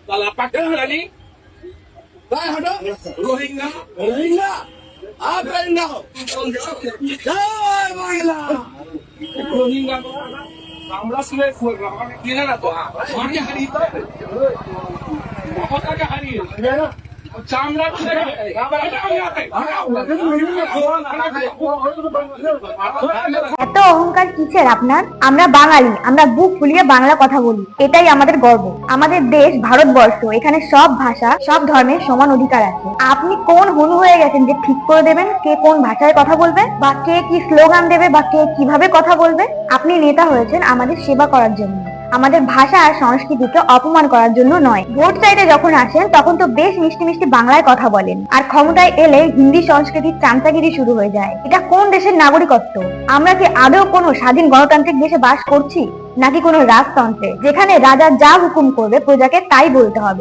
তালা পাকা হারানি রোহিঙ্গা রোহিঙ্গা आप रहिंगा जय बांग्ला रोहिंगा আমরা শুনে কিনে না তো মাকে হারিয়ে কথাকে হারিয়ে চামড়া এত অহংকার কিসের আপনার? আমরা বাঙালি, আমরা বুক ফুলিয়ে বাংলা কথা বলি, এটাই আমাদের গর্ব। আমাদের দেশ ভারতবর্ষ, এখানে সব ভাষা সব ধর্মের সমান অধিকার আছে। আপনি কোন হনু হয়ে গেছেন যে ঠিক করে দেবেন কে কোন ভাষায় কথা বলবে, বা কে কি স্লোগান দেবে, বা কে কিভাবে কথা বলবে? আপনি নেতা হয়েছেন আমাদের সেবা করার জন্য, আমাদের ভাষা আর সংস্কৃতিকে অপমান করার জন্য নয়। ভোট চাইতে যখন আসেন তখন তো বেশ মিষ্টি মিষ্টি বাংলায় কথা বলেন, আর ক্ষমতায় এলে হিন্দি সংস্কৃতির চামচাগিরি শুরু হয়ে যায়। এটা কোন দেশের নাগরিকত্ব? আমরা কি আদৌ কোনো স্বাধীন গণতান্ত্রিক দেশে বাস করছি, নাকি কোনো রাজতন্ত্রে যেখানে রাজা যা হুকুম করবে প্রজাকে তাই বলতে হবে?